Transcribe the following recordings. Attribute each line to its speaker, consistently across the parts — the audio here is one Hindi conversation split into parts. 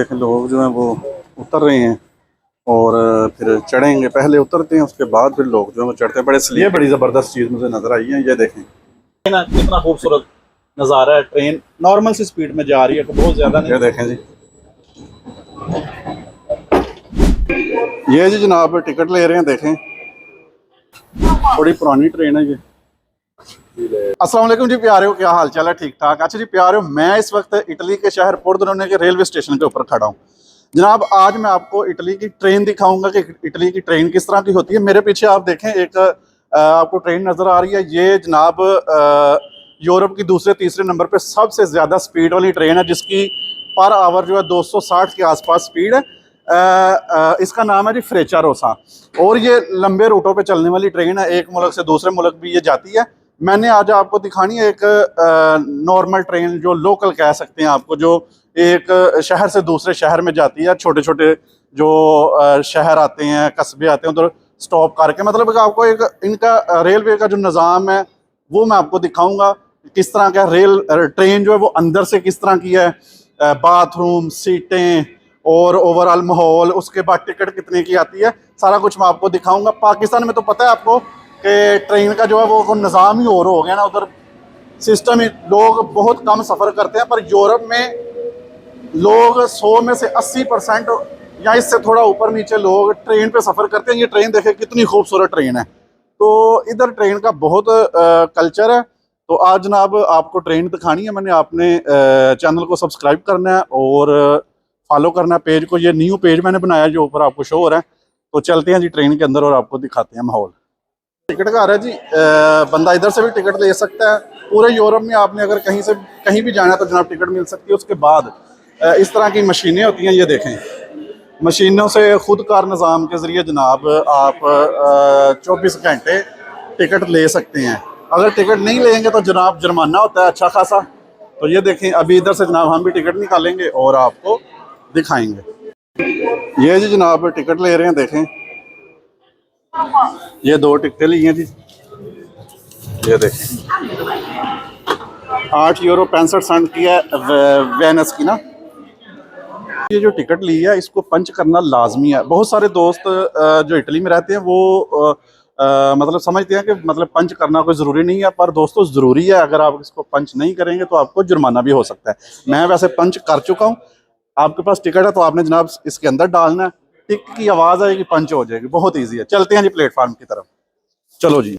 Speaker 1: देखें लोग जो हैं वो उतर रहे हैं और फिर चढ़ेंगे। पहले उतरते हैं उसके बाद फिर लोग जो है वो चढ़ते हैं। ये बड़ी ज़बरदस्त चीज़ मुझे नज़र आई है। ये देखें ना कितना खूबसूरत नज़ारा है। ट्रेन नॉर्मल सी स्पीड में जा रही है, बहुत ज़्यादा नहीं। ये देखें जी, ये जी जनाब टिकट ले रहे हैं। देखें थोड़ी पुरानी ट्रेन है ये। अस्सलाम वालेकुम जी प्यारे हो, क्या हाल चाल है? ठीक ठाक। अच्छा जी प्यारे हो, मैं इस वक्त इटली के शहर पोर्देनोने के रेलवे स्टेशन के ऊपर खड़ा हूँ जनाब। आज मैं आपको इटली की ट्रेन दिखाऊंगा कि इटली की ट्रेन किस तरह की होती है। मेरे पीछे आप देखें एक आपको ट्रेन नज़र आ रही है। ये जनाब यूरोप की दूसरे तीसरे नंबर पे सबसे ज़्यादा स्पीड वाली ट्रेन है, जिसकी पर आवर जो है 260 के आसपास स्पीड है। इसका नाम है जी फ्रेचारोसा और ये लंबे रूटों पे चलने वाली ट्रेन है। एक मुल्क से दूसरे मुल्क भी ये जाती है। मैंने आज आपको दिखानी है एक नॉर्मल ट्रेन, जो लोकल कह सकते हैं आपको, जो एक शहर से दूसरे शहर में जाती है। छोटे छोटे जो शहर आते हैं, कस्बे आते हैं, उधर स्टॉप करके, मतलब कि आपको एक इनका रेलवे का जो निज़ाम है वो मैं आपको दिखाऊंगा। किस तरह का ट्रेन जो है वो अंदर से किस तरह की है, बाथरूम, सीटें और ओवरऑल माहौल, उसके बाद टिकट कितने की आती है, सारा कुछ मैं आपको दिखाऊंगा। पाकिस्तान में तो पता है आपको कि ट्रेन का जो है वो निज़ाम ही और हो गया ना, उधर सिस्टम ही, लोग बहुत कम सफ़र करते हैं। पर यूरोप में लोग 100 में से 80% या इससे थोड़ा ऊपर नीचे लोग ट्रेन पे सफ़र करते हैं। ये ट्रेन देखें कितनी खूबसूरत ट्रेन है। तो इधर ट्रेन का बहुत कल्चर है। तो आज जनाब आपको ट्रेन दिखानी है मैंने। आपने चैनल को सब्सक्राइब करना है और फॉलो करना है पेज को। ये न्यू पेज मैंने बनाया जो ऊपर आपको शो हो रहा है। तो चलते हैं जी ट्रेन के अंदर और आपको दिखाते हैं माहौल। टिकट का आ रहा है जी, बंदा इधर से भी टिकट ले सकता है। पूरे यूरोप में आपने अगर कहीं भी जाना है तो जनाब टिकट मिल सकती है। उसके बाद इस तरह की मशीनें होती हैं। ये देखें, मशीनों से खुद कार निज़ाम के ज़रिए जनाब आप 24 घंटे टिकट ले सकते हैं। अगर टिकट नहीं लेंगे तो जनाब जुर्माना होता है अच्छा खासा। तो ये देखें, अभी इधर से जनाब हम भी टिकट निकालेंगे और आपको दिखाएंगे। ये जी जनाब टिकट ले रहे हैं। देखें ये 2 टिकटें ली हैं जी। ये देखें 8 यूरो 65 सेंट की है वेनस की ना। ये जो टिकट ली है इसको पंच करना लाजमी है। बहुत सारे दोस्त जो इटली में रहते हैं वो मतलब समझते हैं कि मतलब पंच करना कोई ज़रूरी नहीं है, पर दोस्तों ज़रूरी है। अगर आप इसको पंच नहीं करेंगे तो आपको जुर्माना भी हो सकता है। मैं वैसे पंच कर चुका हूँ। आपके पास टिकट है तो आपने जनाब इसके अंदर डालना है, टिक की आवाज़ आएगी, पंच हो जाएगी। बहुत ईजी है। चलते हैं जी प्लेटफार्म की तरफ। चलो जी,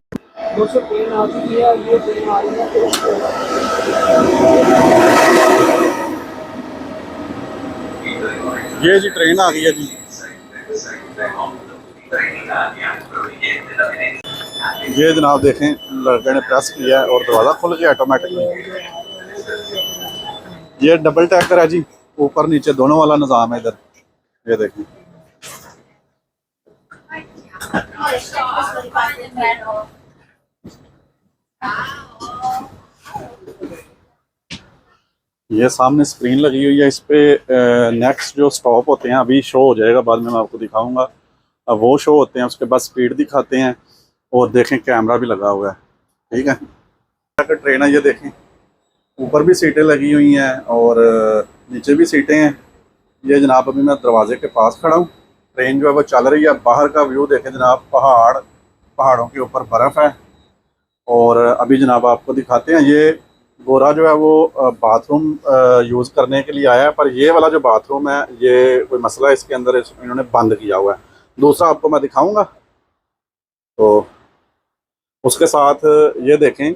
Speaker 1: ये जी ट्रेन आ गई है जी। ये जनाब देखें लड़के ने प्रेस किया है और दरवाज़ा खुल गया ऑटोमेटिकली। ये डबल टैकर है जी, ऊपर नीचे दोनों वाला निज़ाम है इधर। ये देखें ये सामने स्क्रीन लगी हुई है। इस पे नेक्स्ट जो स्टॉप होते हैं अभी शो हो जाएगा, बाद में मैं आपको दिखाऊंगा। अब वो शो होते हैं, उसके बाद स्पीड दिखाते हैं और देखें कैमरा भी लगा हुआ है। ठीक है, ट्रेन है। ये देखें ऊपर भी सीटें लगी हुई हैं और नीचे भी सीटें हैं। ये जनाब अभी मैं दरवाजे के पास खड़ा हूँ। ट्रेन जो है वो चल रही है। बाहर का व्यू देखें जनाब, पहाड़ों के ऊपर बर्फ़ है। और अभी जनाब आपको दिखाते हैं, ये गोरा जो है वो बाथरूम यूज़ करने के लिए आया है। पर ये वाला जो बाथरूम है ये कोई मसला है, इसके अंदर इन्होंने बंद किया हुआ है। दूसरा आपको मैं दिखाऊंगा। तो उसके साथ ये देखें,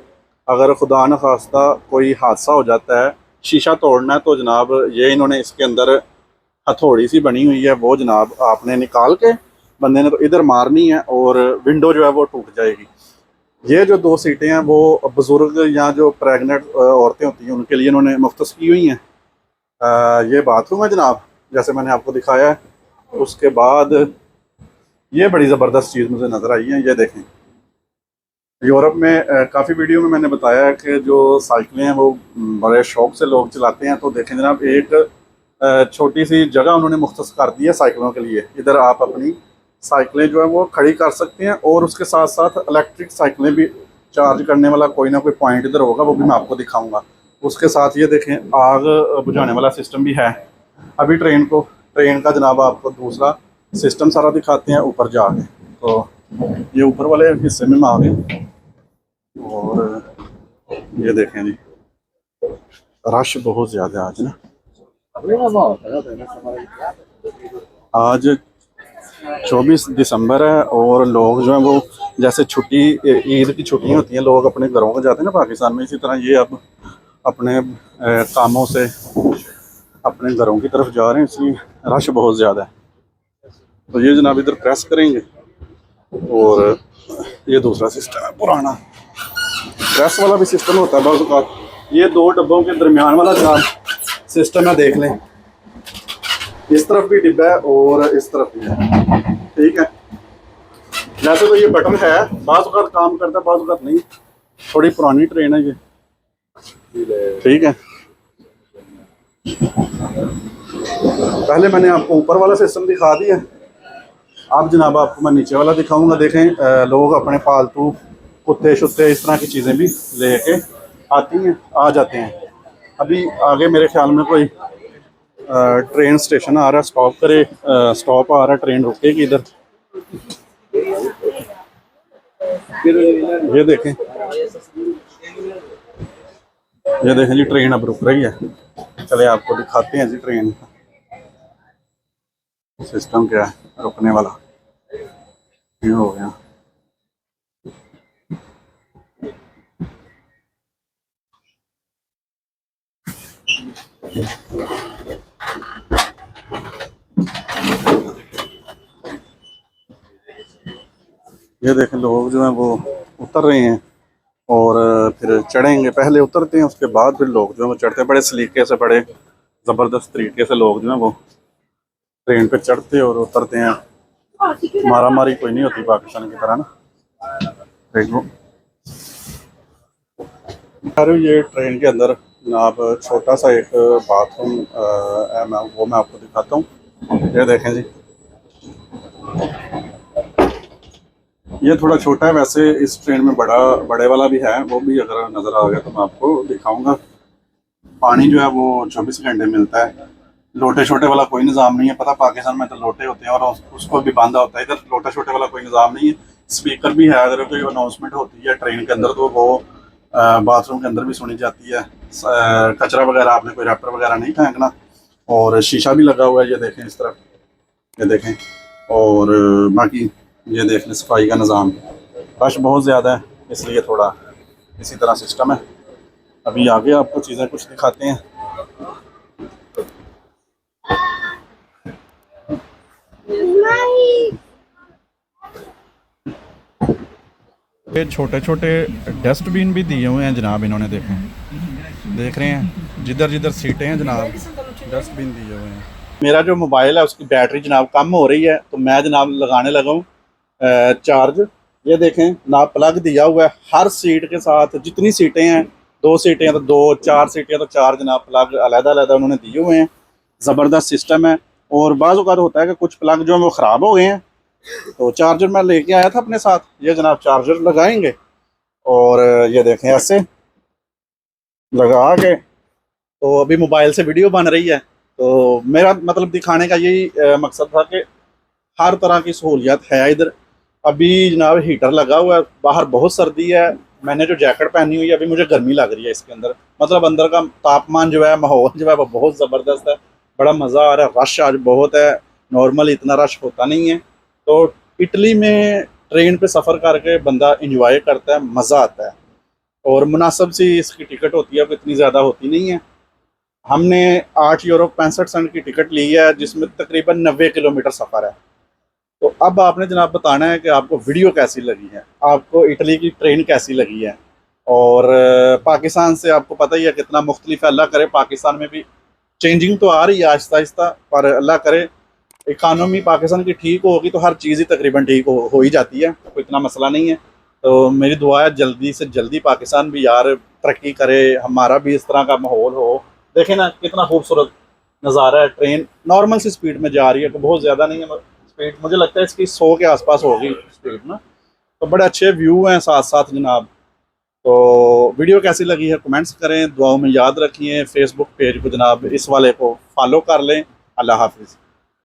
Speaker 1: अगर खुदा न खास्ता कोई हादसा हो जाता है, शीशा तोड़ना है, तो जनाब ये इन्होंने इसके अंदर हथौड़ी सी बनी हुई है, वो जनाब आपने निकाल के बंदे ने तो इधर मारनी है और विंडो जो है वो टूट जाएगी। ये जो 2 सीटें हैं वो बुज़ुर्ग या जो प्रेग्नेंट औरतें होती हैं उनके लिए इन्होंने मुख्तस की हुई हैं। ये बाथरूम है जनाब, जैसे मैंने आपको दिखाया है। उसके बाद ये बड़ी ज़बरदस्त चीज़ मुझे नज़र आई है। ये देखें, यूरोप में काफ़ी वीडियो में मैंने बताया कि जो साइकिलें हैं वो बड़े शौक़ से लोग चलाते हैं। तो देखें जनाब, एक छोटी सी जगह उन्होंने मुख्तस कर दी है साइकिलों के लिए। इधर आप अपनी साइकिलें जो है वो खड़ी कर सकते हैं और उसके साथ साथ इलेक्ट्रिक साइकिलें भी चार्ज करने वाला कोई ना कोई पॉइंट इधर होगा, वो भी मैं आपको दिखाऊंगा। उसके साथ ये देखें आग बुझाने वाला सिस्टम भी है। अभी ट्रेन का जनाब आपको दूसरा सिस्टम सारा दिखाते हैं ऊपर जाके। तो ये ऊपर वाले हिस्से में आ गए और ये देखें जी, रश बहुत ज़्यादा है आज ना। आज 24 दिसंबर है और लोग जो हैं वो जैसे छुट्टी ईद की छुट्टियां होती हैं, लोग अपने घरों को जाते हैं ना पाकिस्तान में, इसी तरह ये अब अपने कामों से अपने घरों की तरफ जा रहे हैं, इसलिए रश बहुत ज़्यादा है। तो ये जनाब इधर प्रेस करेंगे और ये दूसरा सिस्टम है पुराना, प्रेस वाला भी सिस्टम होता है बहुत औक़ात। ये दो डब्बों के दरमियान वाला जनाब सिस्टम है, देख लें, इस तरफ भी डिब्बा है और इस तरफ भी है, ठीक है। वैसे तो ये बटन है, बाज़ औक़ात काम करता है, बाज़ औक़ात नहीं। थोड़ी पुरानी ट्रेन है ये, ठीक है। पहले मैंने आपको ऊपर वाला सिस्टम दिखा दिया, अब जनाब आपको मैं नीचे वाला दिखाऊंगा। देखें लोग अपने पालतू कुत्ते शुत्ते इस तरह की चीज़ें भी लेके आ जाते हैं। अभी आगे मेरे ख्याल में कोई ट्रेन स्टेशन आ रहा है, स्टॉप आ रहा है, ट्रेन रुकेगी इधर। ये देखें जी, ट्रेन अब रुक रही है। चले आपको दिखाते हैं जी ट्रेन का सिस्टम क्या है रुकने वाला। ये हो गया, ये देखें लोग जो हैं वो उतर रहे हैं और फिर चढ़ेंगे। पहले उतरते हैं, उसके बाद फिर लोग जो है वो चढ़ते हैं। बड़े सलीके से, बड़े ज़बरदस्त तरीके से लोग जो हैं वो ट्रेन पे चढ़ते और उतरते हैं। मारा मारी कोई नहीं होती पाकिस्तान की तरह ना। देखो ये ट्रेन के अंदर जनाब छोटा सा एक बाथरूम वो मैं आपको दिखाता हूँ। ये देखें जी, ये थोड़ा छोटा है, वैसे इस ट्रेन में बड़े वाला भी है, वो भी अगर नज़र आ गया तो मैं आपको दिखाऊंगा। पानी जो है वो 24 घंटे मिलता है। लोटे छोटे वाला कोई निज़ाम नहीं है, पता पाकिस्तान में तो लोटे होते हैं और उसको भी बांधा होता है, इधर लोटा छोटे वाला कोई निज़ाम नहीं है। स्पीकर भी है, अगर कोई अनाउंसमेंट होती है ट्रेन के अंदर तो वो बाथरूम के अंदर भी सुनी जाती है। कचरा वगैरह आपने कोई रैपर वगैरह नहीं फेंकना, और शीशा भी लगा हुआ है, ये देखें इस तरफ, ये देखें। और बाकी ये देख लें सफाई का निज़ाम। रश बहुत ज़्यादा है इसलिए थोड़ा इसी तरह सिस्टम है। अभी आगे आपको चीज़ें कुछ दिखाते हैं। ये छोटे छोटे डस्टबिन भी दिए हुए हैं जनाब इन्होंने, देख रहे हैं जिधर जिधर सीटें हैं जनाब डस्टबिन दिए हुए हैं। मेरा जो मोबाइल है उसकी बैटरी जनाब कम हो रही है, तो मैं जनाब लगाने लगा हूँ चार्ज। ये देखें जनाब प्लग दिया हुआ है हर सीट के साथ, जितनी सीटें हैं, 2 सीटें तो 2, 4 सीटें तो 4 जनाब प्लग अलग-अलग उन्होंने दिए हुए हैं। ज़बरदस्त सिस्टम है। और बाज़ औक़ात होता है कि कुछ प्लग जो है वो ख़राब हो गए हैं, तो चार्जर मैं लेके आया था अपने साथ। ये जनाब चार्जर लगाएंगे और ये देखें ऐसे लगा के, तो अभी मोबाइल से वीडियो बन रही है, तो मेरा मतलब दिखाने का यही मकसद था कि हर तरह की सहूलियत है इधर। अभी जनाब हीटर लगा हुआ है, बाहर बहुत सर्दी है, मैंने जो जैकेट पहनी हुई है अभी मुझे गर्मी लग रही है इसके अंदर। मतलब अंदर का तापमान जो है, माहौल जो है वो बहुत ज़बरदस्त है, बड़ा मज़ा आ रहा है। रश आज बहुत है, नॉर्मल इतना रश होता नहीं है। तो इटली में ट्रेन पे सफ़र करके बंदा इंजॉय करता है, मज़ा आता है। और मुनासिब सी इसकी टिकट होती है, इतनी ज़्यादा होती नहीं है। हमने 8 यूरो 65 सेंट की टिकट ली है, जिसमें तकरीबन 90 किलोमीटर सफ़र है। तो अब आपने जनाब बताना है कि आपको वीडियो कैसी लगी है, आपको इटली की ट्रेन कैसी लगी है। और पाकिस्तान से आपको पता ही है कितना मुख्तलिफ है। अल्लाह करे पाकिस्तान में भी चेंजिंग तो आ रही है आहिस्ता आहिस्ता, पर अल्लाह करे इकानमी पाकिस्तान की ठीक होगी तो हर चीज़ ही तकरीबन ठीक हो ही जाती है, कोई इतना मसला नहीं है। तो मेरी दुआ है जल्दी से जल्दी पाकिस्तान भी यार तरक्की करे, हमारा भी इस तरह का माहौल हो। देखें ना कितना खूबसूरत नज़ारा है, ट्रेन नॉर्मल सी स्पीड में जा रही है, तो बहुत ज़्यादा नहीं है स्पीड, मुझे लगता है इसकी 100 के आसपास होगी स्पीड ना। तो बड़े अच्छे व्यू हैं साथ साथ जनाब। तो वीडियो कैसी लगी है कमेंट्स करें, दुआओं में याद रखिए। फेसबुक पेज को जनाब इस वाले को फॉलो कर लें। अल्लाह हाफिज़।